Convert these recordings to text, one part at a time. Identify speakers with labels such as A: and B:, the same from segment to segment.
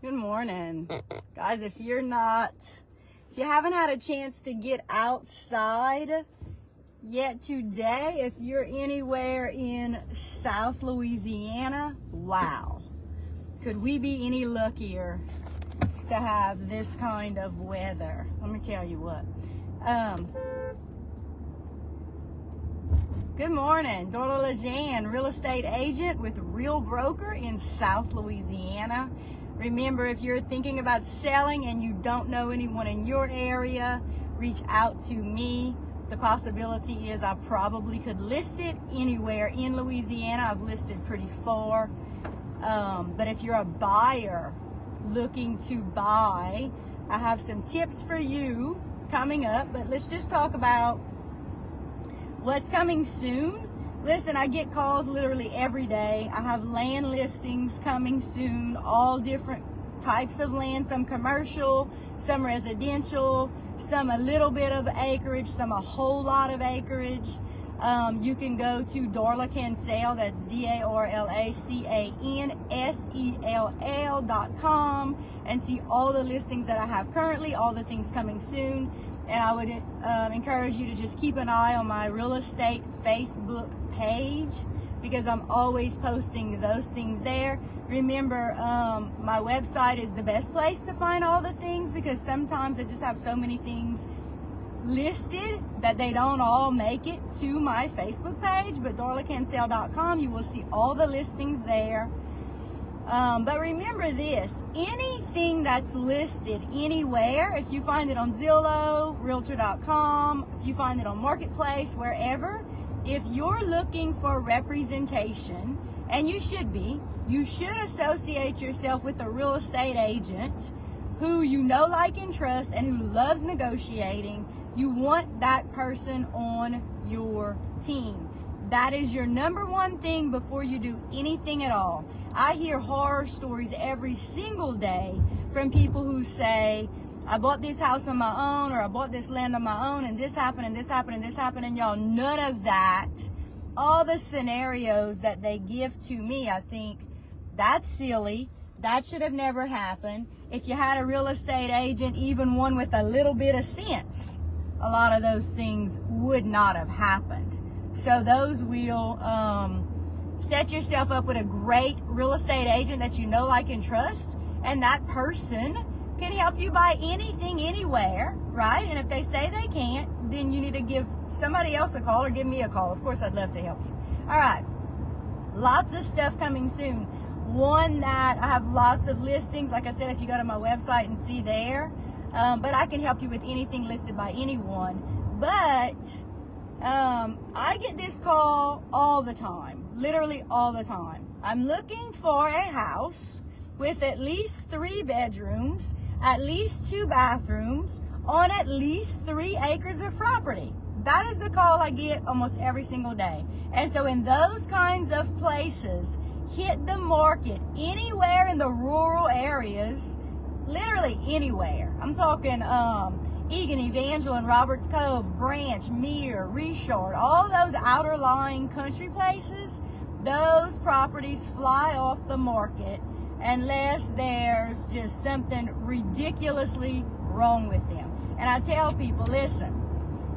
A: Good morning. Guys, if you haven't had a chance to get outside yet today, if you're anywhere in South Louisiana, wow. Could we be any luckier to have this kind of weather? Let me tell you what. Good morning. Darla Cansell, real estate agent with Real Broker in South Louisiana. Remember, if you're thinking about selling and you don't know anyone in your area, reach out to me. The possibility is I probably could list it anywhere in Louisiana. I've listed pretty far. But if you're a buyer looking to buy, I have some tips for you coming up. But let's just talk about what's coming soon. Listen, I get calls literally every day. I have land listings coming soon, all different types of land, some commercial, some residential, some a little bit of acreage, some a whole lot of acreage. You can go to darlacansell, that's darlacansell.com, and see all the listings that I have currently, all the things coming soon. And I would encourage you to just keep an eye on my real estate Facebook page, because I'm always posting those things there. Remember, my website is the best place to find all the things, because sometimes I just have so many things listed that they don't all make it to my Facebook page. But darlacansell.com, you will see all the listings there. But remember this, anything that's listed anywhere, if you find it on Zillow, Realtor.com, if you find it on Marketplace, wherever, if you're looking for representation, and you should be, you should associate yourself with a real estate agent who you know, like, and trust, and who loves negotiating. You want that person on your team. That is your number one thing before you do anything at all. I hear horror stories every single day from people who say, I bought this house on my own, or I bought this land on my own, and this happened, and this happened, and this happened, and y'all, none of that, all the scenarios that they give to me, I think, that's silly. That should have never happened. If you had a real estate agent, even one with a little bit of sense, a lot of those things would not have happened. So those will set yourself up with a great real estate agent that you know, like, and trust, and that person can help you buy anything, anywhere, right? And if they say they can't, then you need to give somebody else a call, or give me a call. Of course, I'd love to help you. All right, lots of stuff coming soon. One that I have lots of listings, like I said, if you go to my website and see there, but I can help you with anything listed by anyone. But I get this call all the time, literally all the time. I'm looking for a house with at least 3 bedrooms, at least 2 bathrooms, on at least 3 acres of property. That is the call I get almost every single day. And so in those kinds of places, hit the market anywhere in the rural areas, literally anywhere. I'm talking Egan, Evangeline, Roberts Cove, Branch, Mere, Richard, all those outer lying country places, those properties fly off the market unless there's just something ridiculously wrong with them. And I tell people, listen,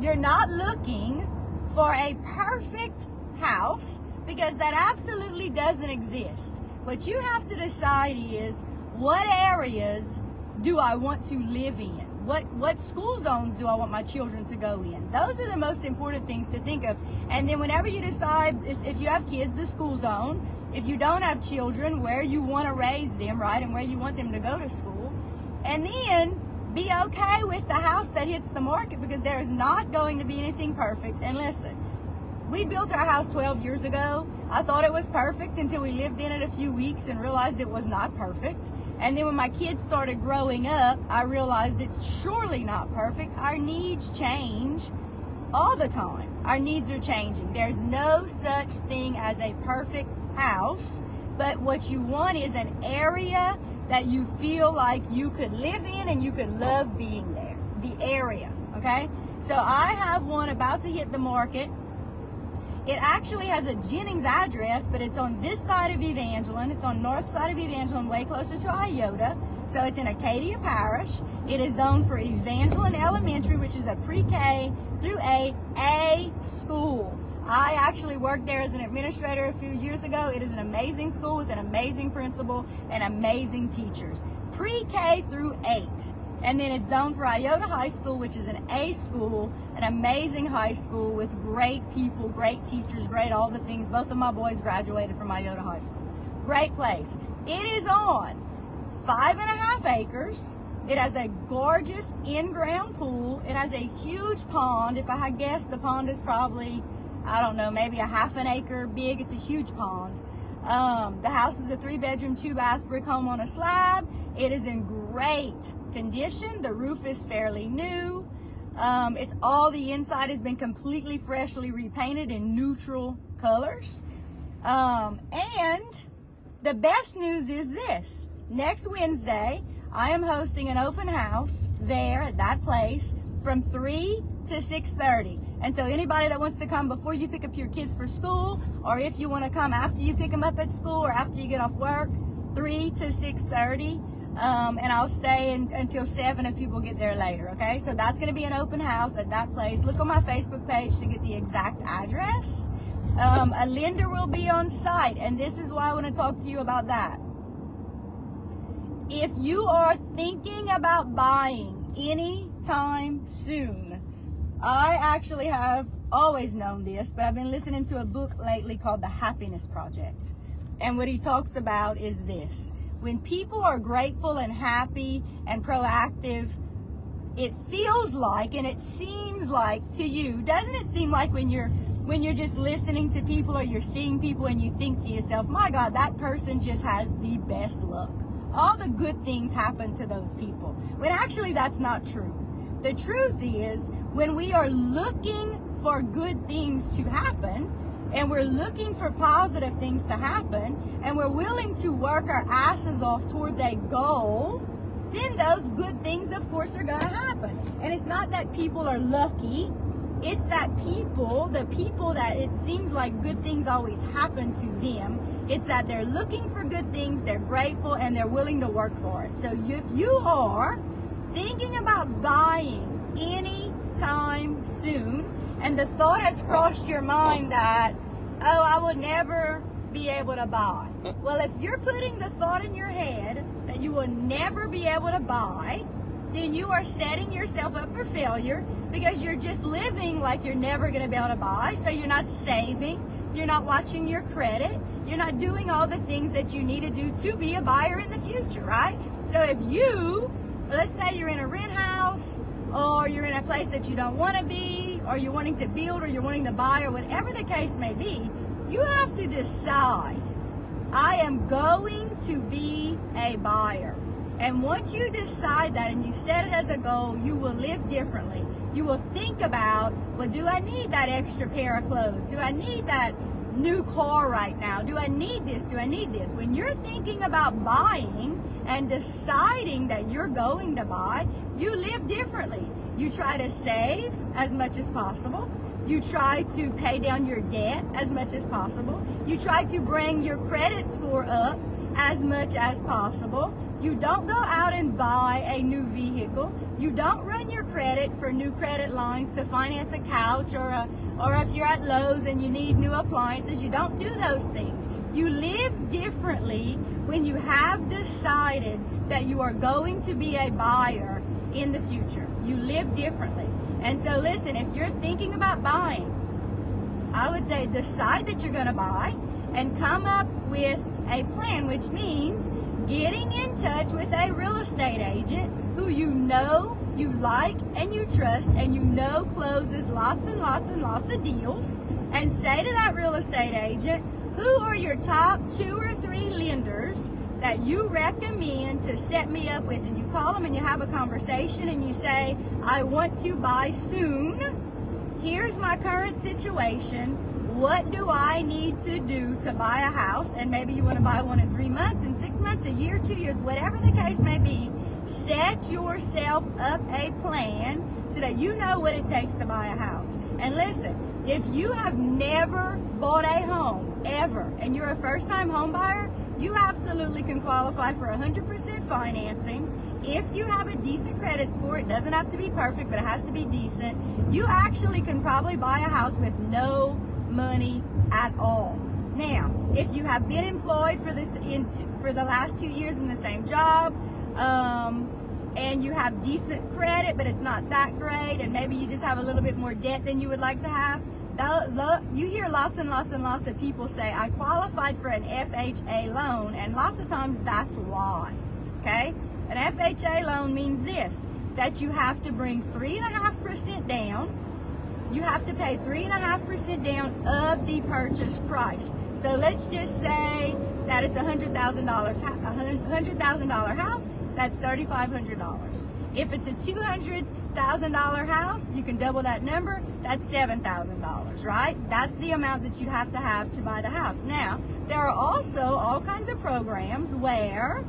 A: you're not looking for a perfect house, because that absolutely doesn't exist. What you have to decide is, what areas do I want to live in? What school zones do I want my children to go in? Those are the most important things to think of. And then whenever you decide, if you have kids, the school zone. If you don't have children, where you want to raise them, right, and where you want them to go to school. And then be okay with the house that hits the market, because there is not going to be anything perfect. And listen, we built our house 12 years ago. I thought it was perfect until we lived in it a few weeks and realized it was not perfect. And then when my kids started growing up, I realized it's surely not perfect. Our needs change all the time. Our needs are changing. There's no such thing as a perfect house, but what you want is an area that you feel like you could live in and you could love being there. The area, okay? So I have one about to hit the market. It actually has a Jennings address, but it's on this side of Evangeline. It's on north side of Evangeline, way closer to Iota. So it's in Acadia Parish. It is zoned for Evangeline Elementary, which is a pre-K through 8 school. I actually worked there as an administrator a few years ago. It is an amazing school with an amazing principal and amazing teachers. Pre-K through 8. And then it's zoned for Iota High School, which is an A school, an amazing high school with great people, great teachers, great all the things. Both of my boys graduated from Iota High School. Great place. It is on 5.5 acres. It has a gorgeous in-ground pool. It has a huge pond. If I had guessed, the pond is probably, I don't know, maybe a ½ an acre big. It's a huge pond. The house is a 3-bedroom, 2-bath brick home on a slab. It is in great condition. The roof is fairly new. It's all the inside has been completely freshly repainted in neutral colors. And the best news is this. Next Wednesday, I am hosting an open house there at that place from 3 to 6:30. And so anybody that wants to come before you pick up your kids for school, or if you want to come after you pick them up at school or after you get off work, 3 to 6:30. And I'll stay until 7 if people get there later, okay? So that's going to be an open house at that place. Look on my Facebook page to get the exact address. A lender will be on site, and this is why I want to talk to you about that. If you are thinking about buying anytime soon, I actually have always known this, but I've been listening to a book lately called The Happiness Project. And what he talks about is this. When people are grateful and happy and proactive, it feels like, and it seems like to you, doesn't it seem like when you're just listening to people or you're seeing people and you think to yourself, my God, that person just has the best luck. All the good things happen to those people. When actually that's not true. The truth is, when we are looking for good things to happen, and we're looking for positive things to happen, and we're willing to work our asses off towards a goal, then those good things, of course, are going to happen. And it's not that people are lucky. It's that the people that it seems like good things always happen to them, it's that they're looking for good things, they're grateful, and they're willing to work for it. So if you are thinking about buying anytime soon, and the thought has crossed your mind that, oh, I will never be able to buy. Well, if you're putting the thought in your head that you will never be able to buy, then you are setting yourself up for failure, because you're just living like you're never going to be able to buy. So you're not saving, you're not watching your credit, you're not doing all the things that you need to do to be a buyer in the future, right? So if you, let's say you're in a rent house, or you're in a place that you don't want to be, or you're wanting to build, or you're wanting to buy, or whatever the case may be, you have to decide, I am going to be a buyer. And once you decide that and you set it as a goal, you will live differently. You will think about, well, do I need that extra pair of clothes? Do I need that new car right now? Do I need this? Do I need this? When you're thinking about buying and deciding that you're going to buy, you live differently. You try to save as much as possible. You try to pay down your debt as much as possible. You try to bring your credit score up as much as possible. You don't go out and buy a new vehicle. You don't run your credit for new credit lines to finance a couch, or if you're at Lowe's and you need new appliances. You don't do those things. You live differently when you have decided that you are going to be a buyer in the future. You live differently. And so listen, if you're thinking about buying, I would say decide that you're going to buy and come up with a plan, which means getting in touch with a real estate agent who you know, you like, and you trust, and you know closes lots and lots and lots of deals, and say to that real estate agent, who are your top 2 or 3 lenders that you recommend to set me up with? And you call them and you have a conversation and you say, I want to buy soon. Here's my current situation. What do I need to do to buy a house? And maybe you want to buy one in 3 months, in 6 months, a year, 2 years, whatever the case may be. Set yourself up a plan so that you know what it takes to buy a house. And listen, if you have never bought a home, ever, and you're a first-time home buyer, you absolutely can qualify for 100% financing. If you have a decent credit score, it doesn't have to be perfect, but it has to be decent. You actually can probably buy a house with no money at all. Now, if you have been employed for the last 2 years in the same job, and you have decent credit, but it's not that great, and maybe you just have a little bit more debt than you would like to have, you hear lots and lots and lots of people say, I qualified for an FHA loan, and lots of times that's why, okay? An FHA loan means this, that you have to bring 3.5% down. You have to pay 3.5% down of the purchase price. So let's just say that it's $100,000 house, that's $3,500. If it's a $200,000 house, you can double that number, that's $7,000, right? That's the amount that you have to buy the house. Now, there are also all kinds of programs where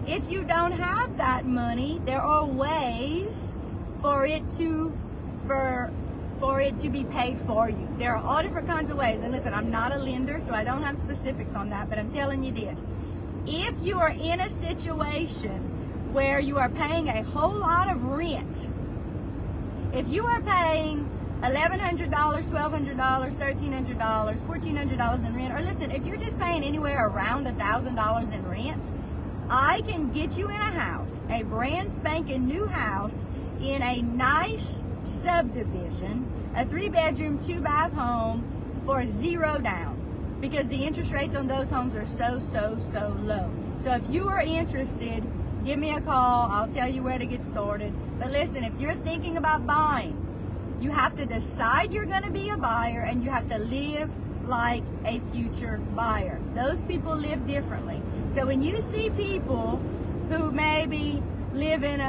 A: if you don't have that money, there are ways for it to be paid for you. There are all different kinds of ways. And listen, I'm not a lender, so I don't have specifics on that, but I'm telling you this. If you are in a situation where you are paying a whole lot of rent, if you are paying $1,100, $1,200, $1,300, $1,400 in rent, or listen, if you're just paying anywhere around $1,000 in rent, I can get you in a house, a brand spanking new house in a nice subdivision, a 3-bedroom, 2-bath home for $0 down, because the interest rates on those homes are so low. So if you are interested, give me a call. I'll tell you where to get started. But listen, if you're thinking about buying, you have to decide you're going to be a buyer, and you have to live like a future buyer. Those people live differently. So when you see people who maybe live in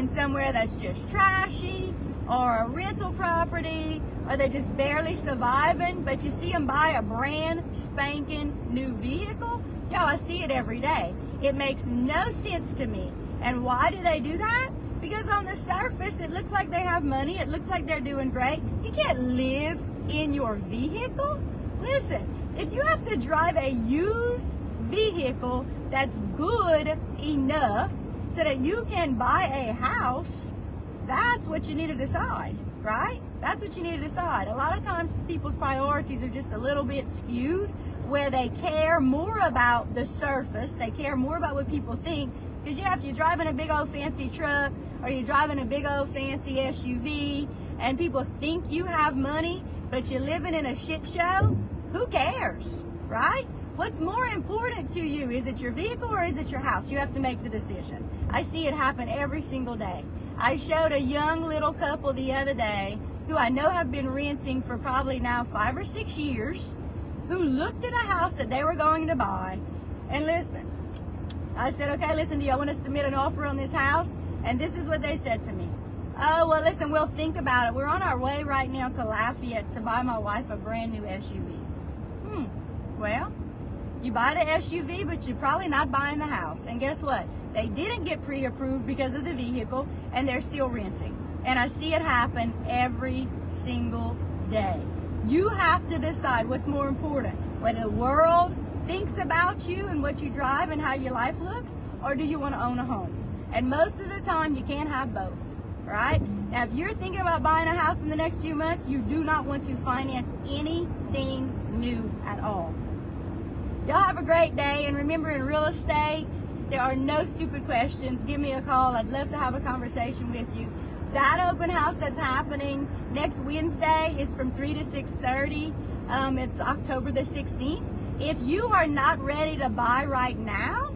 A: somewhere that's just trashy, or a rental property, or they're just barely surviving, but you see them buy a brand spanking new vehicle, y'all, I see it every day. It makes no sense to me. And why do they do that? Because on the surface, it looks like they have money. It looks like they're doing great. You can't live in your vehicle. Listen, if you have to drive a used vehicle that's good enough so that you can buy a house, that's what you need to decide, right? That's what you need to decide. A lot of times people's priorities are just a little bit skewed, where they care more about the surface, they care more about what people think. Because yeah, if you're driving a big old fancy truck, or you're driving a big old fancy SUV, and people think you have money, but you're living in a shit show, who cares, right? What's more important to you? Is it your vehicle or is it your house? You have to make the decision. I see it happen every single day. I showed a young little couple the other day who I know have been renting for probably now 5 or 6 years, who looked at a house that they were going to buy. And listen, I said, okay, listen, do y'all want to submit an offer on this house? And this is what they said to me. Oh, well, listen, we'll think about it. We're on our way right now to Lafayette to buy my wife a brand new SUV. Well, you buy the SUV, but you're probably not buying the house. And guess what? They didn't get pre-approved because of the vehicle, and they're still renting. And I see it happen every single day. You have to decide what's more important. Whether the world thinks about you and what you drive and how your life looks, or do you want to own a home? And most of the time, you can't have both, right? Now, if you're thinking about buying a house in the next few months, you do not want to finance anything new at all. Y'all have a great day, and remember, in real estate, there are no stupid questions. Give me a call. I'd love to have a conversation with you. That open house that's happening next Wednesday is from 3 to 6:30. It's October the 16th. If you are not ready to buy right now,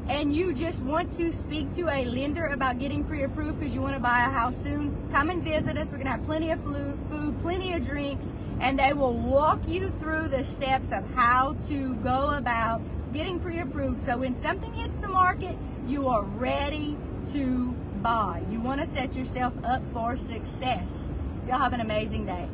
A: and you just want to speak to a lender about getting pre-approved because you want to buy a house soon, come and visit us. We're going to have plenty of food, plenty of drinks, and they will walk you through the steps of how to go about getting pre-approved. So when something hits the market, you are ready to buy. You want to set yourself up for success. Y'all have an amazing day.